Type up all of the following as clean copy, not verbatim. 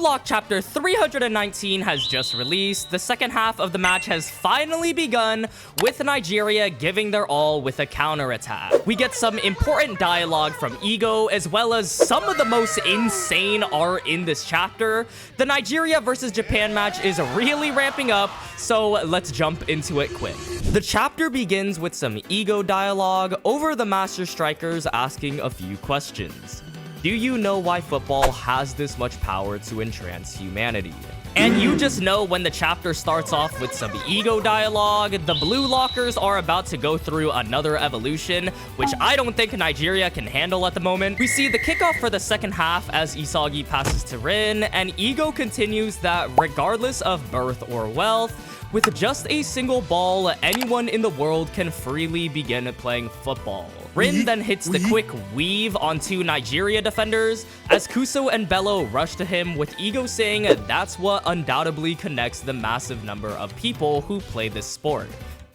Lock chapter 319 has just released. The second half of the match has finally begun, with Nigeria giving their all with a counterattack. We get some important dialogue from Ego, as well as some of the most insane art in this chapter. The Nigeria versus Japan match is really ramping up, so let's jump into it quick. The chapter begins with some Ego dialogue over the Master Strikers asking a few questions. Do you know why football has this much power to entrance humanity? And you just know when the chapter starts off with some Ego dialogue, the Blue Lockers are about to go through another evolution, which I don't think Nigeria can handle at the moment. We see the kickoff for the second half as Isagi passes to Rin, and Ego continues that regardless of birth or wealth, with just a single ball, anyone in the world can freely begin playing football. Rin then hits the quick weave on two Nigeria defenders as Kuso and Bello rush to him, with Ego saying that's what undoubtedly connects the massive number of people who play this sport.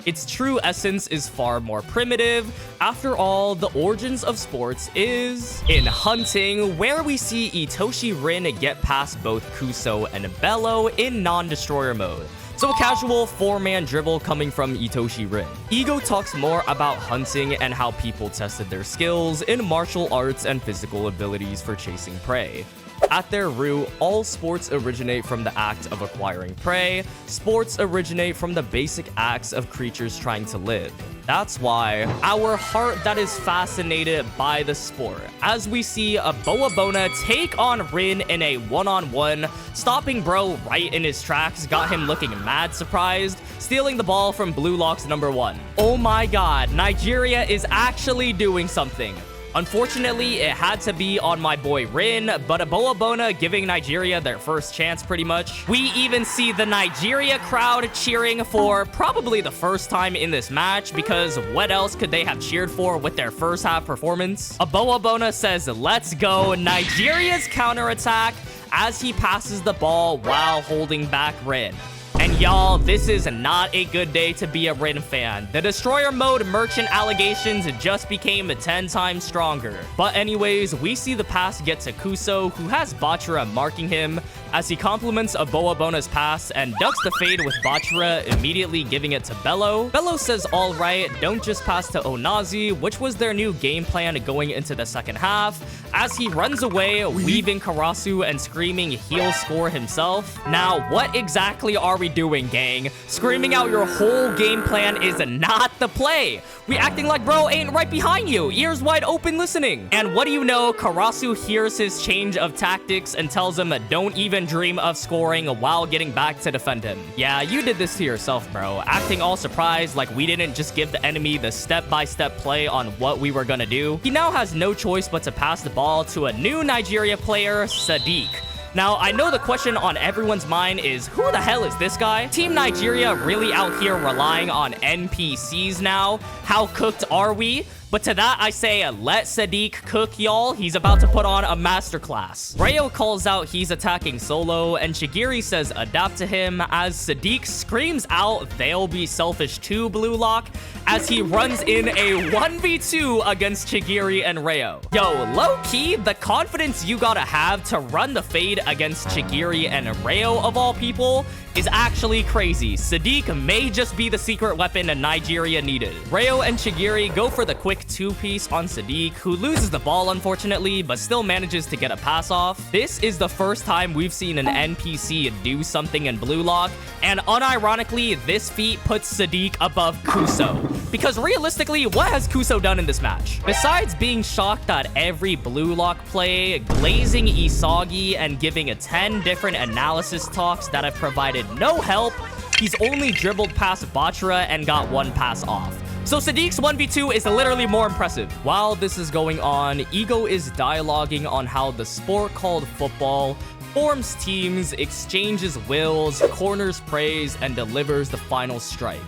Its true essence is far more primitive. After all, the origins of sports is in hunting, where we see Itoshi Rin get past both Kuso and Bello in non-destroyer mode. So a casual four-man dribble coming from Itoshi Rin. Ego talks more about hunting and how people tested their skills in martial arts and physical abilities for chasing prey. At their root, all sports originate from the act of acquiring prey. Sports originate from the basic acts of creatures trying to live. That's why our heart that is fascinated by the sport, as we see a Boabona take on Rin in a one-on-one, stopping bro right in his tracks got him looking mad surprised, stealing the ball from Blue Lock's number 1. Oh my god, Nigeria is actually doing something. Unfortunately, it had to be on my boy Rin, but a Boabona giving Nigeria their first chance pretty much. We even see the Nigeria crowd cheering for probably the first time in this match, because what else could they have cheered for with their first half performance? A Boabona says, "Let's go," Nigeria's counterattack as he passes the ball while holding back Rin. And y'all, this is not a good day to be a Rin fan. The Destroyer mode merchant allegations just became 10 times stronger. But anyways, we see the pass get to Kuso, who has Bachira marking him, as he compliments a Boabona's pass and ducks the fade with Bachira immediately giving it to Bello. Bello says, "Alright, don't just pass to Onazi," which was their new game plan going into the second half, as he runs away, weaving Karasu and screaming he'll score himself. Now, what exactly are we doing, gang? Screaming out your whole game plan is not the play. We acting like bro ain't right behind you, ears wide open listening. And what do you know, Karasu hears his change of tactics and tells him don't even dream of scoring while getting back to defend him. Yeah, you did this to yourself, bro. Acting all surprised like we didn't just give the enemy the step-by-step play on what we were gonna do. He now has no choice but to pass the ball to a new Nigeria player, Sadiq. Now, I know the question on everyone's mind is, who the hell is this guy? Team Nigeria really out here relying on NPCs now? How cooked are we? But to that, I say, let Sadiq cook, y'all. He's about to put on a masterclass. Rayo calls out he's attacking solo, and Shigiri says adapt to him, as Sadiq screams out they'll be selfish too, Blue Lock, as he runs in a 1v2 against Shigiri and Rayo. Yo, low-key, the confidence you gotta have to run the fade against Shigiri and Rayo, of all people, is actually crazy. Sadiq may just be the secret weapon Nigeria needed. Rayo and Shigiri go for the quick two-piece on Sadiq, who loses the ball unfortunately, but still manages to get a pass off. This is the first time we've seen an NPC do something in Blue Lock, and unironically, this feat puts Sadiq above Kuso. Because realistically, what has Kuso done in this match? Besides being shocked at every Blue Lock play, glazing Isagi, and giving 10 different analysis talks that have provided no help, he's only dribbled past Bachira and got one pass off. So Sadiq's 1v2 is literally more impressive. While this is going on, Ego is dialoguing on how the sport called football forms teams, exchanges wills, corners praise, and delivers the final strike.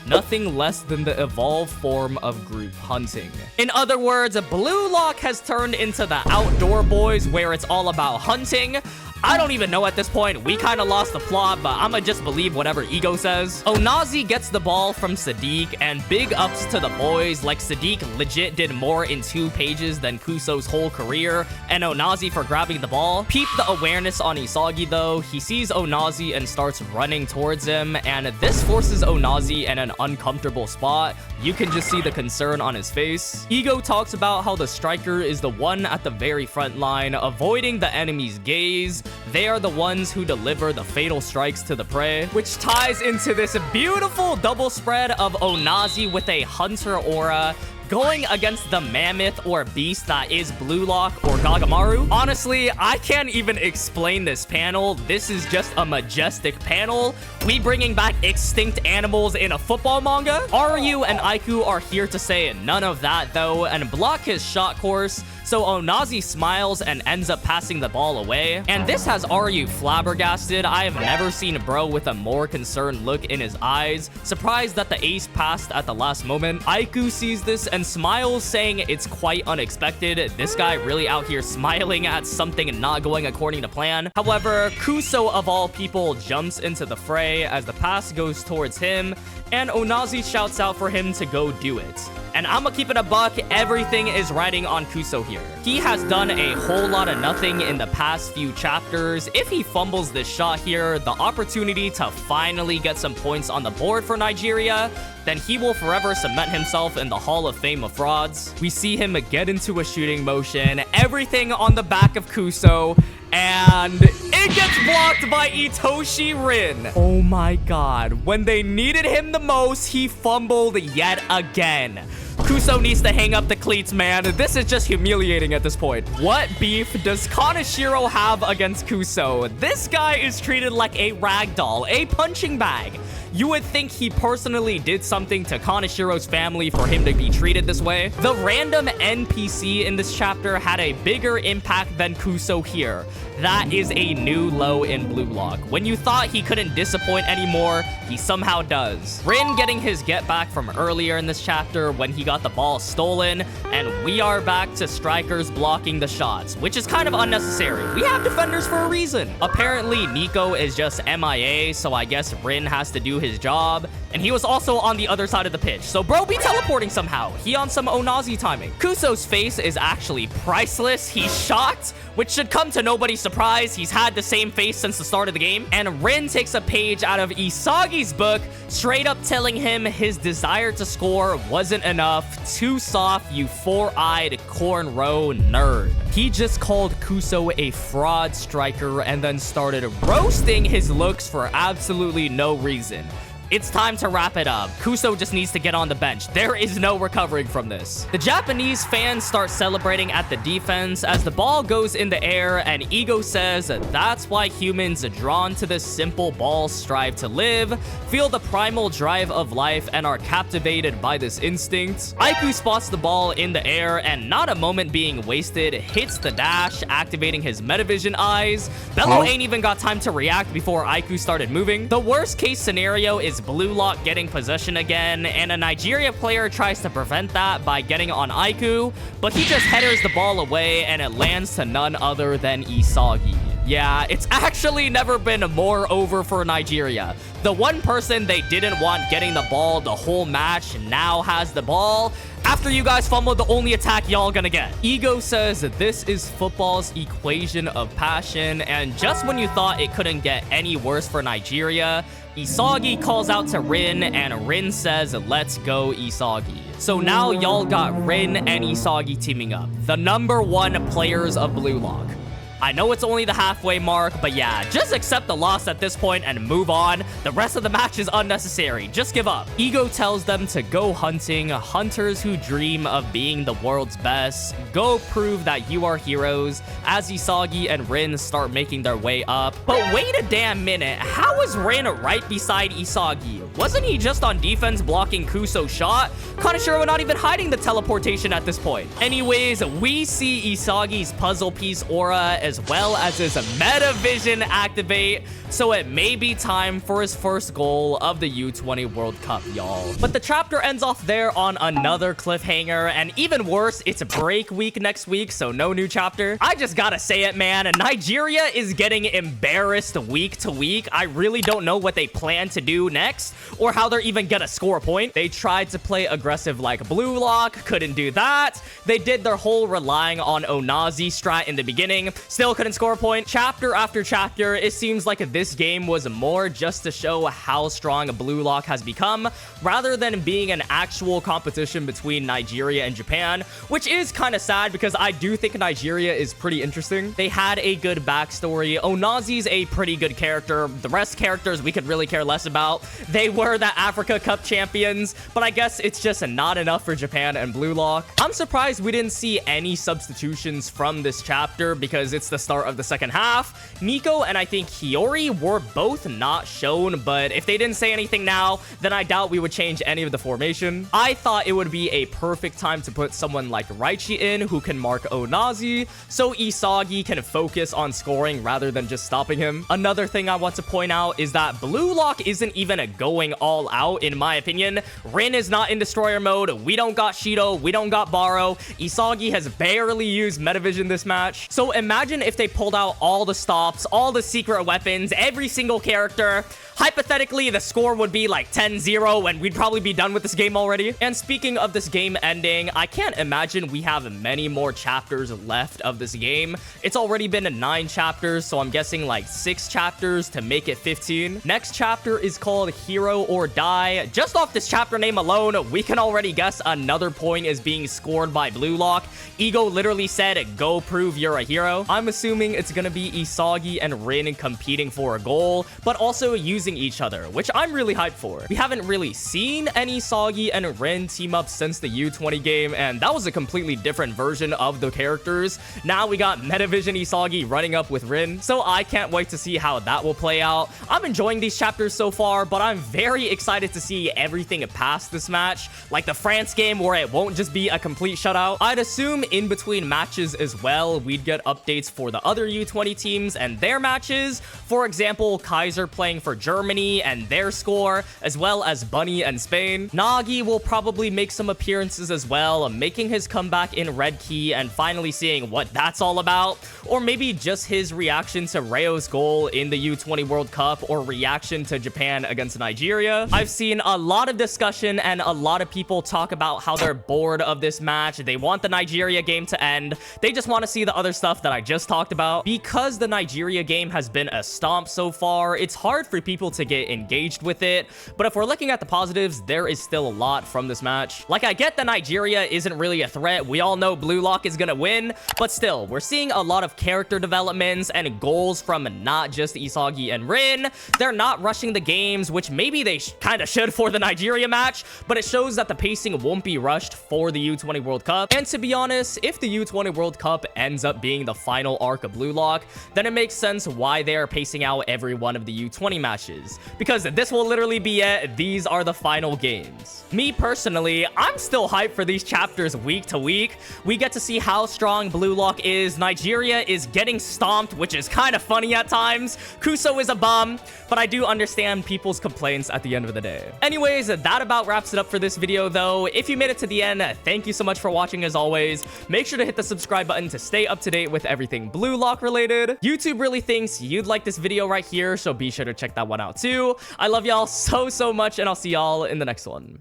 Nothing less than the evolved form of group hunting. In other words, Blue Lock has turned into the outdoor boys where it's all about hunting. I don't even know at this point. We kind of lost the plot, but I'ma just believe whatever Ego says. Onazi gets the ball from Sadiq, and big ups to the boys. Like, Sadiq legit did more in 2 pages than Kuso's whole career, and Onazi for grabbing the ball. Peep the awareness on Isagi though. He sees Onazi and starts running towards him, and this forces Onazi in an uncomfortable spot. You can just see the concern on his face. Ego talks about how the striker is the one at the very front line, avoiding the enemy's gaze. They are the ones who deliver the fatal strikes to the prey, which ties into this beautiful double spread of Onazi with a hunter aura going against the mammoth or beast that is BLUELOCK or Gagamaru. Honestly, I can't even explain this panel. This is just a majestic panel. We bringing back extinct animals in a football manga? Aryu and Aiku are here to say none of that though and block his shot course. So Onazi smiles and ends up passing the ball away. And this has Aryu flabbergasted. I have never seen bro with a more concerned look in his eyes. Surprised that the ace passed at the last moment. Aiku sees this and smiles, saying it's quite unexpected. This guy really out here smiling at something not going according to plan. However, Kuso of all people jumps into the fray as the pass goes towards him, and Onazi shouts out for him to go do it. And I'ma keep it a buck, everything is riding on Kuso here. He has done a whole lot of nothing in the past few chapters. If he fumbles this shot here, the opportunity to finally get some points on the board for Nigeria, then he will forever cement himself in the Hall of Fame of frauds. We see him get into a shooting motion, everything on the back of Kuso, and it gets blocked by Itoshi Rin. Oh my god, when they needed him the most, he fumbled yet again. Kuso needs to hang up the cleats, man. This is just humiliating at this point. What beef does Kaneshiro have against Kuso? This guy is treated like a ragdoll, a punching bag. You would think he personally did something to Kaneshiro's family for him to be treated this way. The random NPC in this chapter had a bigger impact than Kuso here. That is a new low in BLUELOCK. When you thought he couldn't disappoint anymore, he somehow does. Rin getting his get back from earlier in this chapter when he got the ball stolen, and we are back to strikers blocking the shots, which is kind of unnecessary. We have defenders for a reason. Apparently, Nico is just MIA, so I guess Rin has to do his job, and he was also on the other side of the pitch, so bro be teleporting somehow. He on some Onazi timing. Kuso's face is actually priceless. He's shocked, which should come to nobody's surprise. He's had the same face since the start of the game. And Rin takes a page out of Isagi's book, straight up telling him his desire to score wasn't enough. Too soft, you four-eyed cornrow nerd. He just called Kuso a fraud striker and then started roasting his looks for absolutely no reason. It's time to wrap it up. Kuso just needs to get on the bench. There is no recovering from this. The Japanese fans start celebrating at the defense as the ball goes in the air, and Ego says that's why humans drawn to this simple ball strive to live, feel the primal drive of life, and are captivated by this instinct. Aiku spots the ball in the air, and not a moment being wasted, hits the dash, activating his Metavision eyes. Bello ain't even got time to react before Aiku started moving. The worst case scenario is BLUELOCK getting possession again, and a Nigeria player tries to prevent that by getting on Aiku, but he just headers the ball away and it lands to none other than Isagi. Yeah, it's actually never been more over for Nigeria. The one person they didn't want getting the ball the whole match now has the ball. After you guys fumbled, the only attack y'all gonna get. Ego says this is football's equation of passion, and just when you thought it couldn't get any worse for Nigeria, Isagi calls out to Rin, and Rin says, let's go Isagi. So now y'all got Rin and Isagi teaming up, the #1 players of BLUELOCK. I know it's only the halfway mark, but yeah, just accept the loss at this point and move on. The rest of the match is unnecessary. Just give up. Ego tells them to go hunting, hunters who dream of being the world's best. Go prove that you are heroes, as Isagi and Rin start making their way up. But wait a damn minute, how is Rin right beside Isagi? Wasn't he just on defense blocking Kuso's shot? Kaneshiro not even hiding the teleportation at this point. Anyways, we see Isagi's puzzle piece aura as well as his Metavision activate. so it may be time for his first goal of the U20 World Cup, y'all. But the chapter ends off there on another cliffhanger, and even worse, it's break week next week, so no new chapter. I just gotta say it, man, Nigeria is getting embarrassed week to week. I really don't know what they plan to do next, or how they're even gonna score a point. They tried to play aggressive like BLUELOCK, couldn't do that. They did their whole relying on Onazi strat in the beginning, still couldn't score a point. Chapter after chapter, it seems like this game was more just to show how strong BLUELOCK has become, rather than being an actual competition between Nigeria and Japan, which is kind of sad because I do think Nigeria is pretty interesting. They had a good backstory. Onazi's a pretty good character. The rest characters we could really care less about. They were the Africa Cup champions, but I guess it's just not enough for Japan and BLUELOCK. I'm surprised we didn't see any substitutions from this chapter because it's the start of the second half. Nico and I think Hiyori were both not shown, but if they didn't say anything now, then I doubt we would change any of the formation. I thought it would be a perfect time to put someone like Raichi in who can mark Onazi, so Isagi can focus on scoring rather than just stopping him. Another thing I want to point out is that BLUELOCK isn't even going all out, in my opinion. Rin is not in destroyer mode. We don't got Shido. We don't got Barou. Isagi has barely used Metavision this match. So imagine if they pulled out all the stops, all the secret weapons, every single character. Hypothetically, the score would be like 10-0 and we'd probably be done with this game already. And speaking of this game ending, I can't imagine we have many more chapters left of this game. It's already been 9 chapters, so I'm guessing like 6 chapters to make it 15. Next chapter is called Hero or Die. Just off this chapter name alone, we can already guess another point is being scored by BLUELOCK. Ego literally said, "Go prove you're a hero." I'm assuming it's gonna be Isagi and Rin competing for a goal, but also using each other, which I'm really hyped for. We haven't really seen any Isagi and Rin team up since the U20 game, and that was a completely different version of the characters. Now we got Metavision Isagi running up with Rin, so I can't wait to see how that will play out. I'm enjoying these chapters so far, but I'm very excited to see everything past this match, like the France game where it won't just be a complete shutout. I'd assume in between matches as well, we'd get updates for the other U20 teams and their matches. For example, Kaiser playing for Germany and their score, as well as Bunny and Spain. Nagi will probably make some appearances as well, making his comeback in Red Key and finally seeing what that's all about. Or maybe just his reaction to Rayo's goal in the U20 World Cup, or reaction to Japan against Nigeria. I've seen a lot of discussion and a lot of people talk about how they're bored of this match. They want the Nigeria game to end. They just want to see the other stuff that I just talked about. Because the Nigeria game has been a stomp so far, it's hard for people to get engaged with it. But if we're looking at the positives, there is still a lot from this match. Like, I get that Nigeria isn't really a threat. We all know BLUELOCK is gonna win, but still, we're seeing a lot of character developments and goals from not just Isagi and Rin. They're not rushing the games, which maybe they kind of should for the Nigeria match, but it shows that the pacing won't be rushed for the U20 World Cup. And to be honest, if the U20 World Cup ends up being the final arc of BLUELOCK, then it makes sense why they are pacing out every one of the U20 matches, because this will literally be it. These are the final games. Me personally, I'm still hyped for these chapters week to week. We get to see how strong BLUELOCK is. Nigeria is getting stomped, which is kind of funny at times. Kuso is a bum, but I do understand people's complaints at the end of the day. Anyways, that about wraps it up for this video though. If you made it to the end, thank you so much for watching as always. Make sure to hit the subscribe button to stay up to date with everything BLUELOCK related. YouTube really thinks you'd like this video right here, so be sure to check that one out too. I love y'all so much, and I'll see y'all in the next one.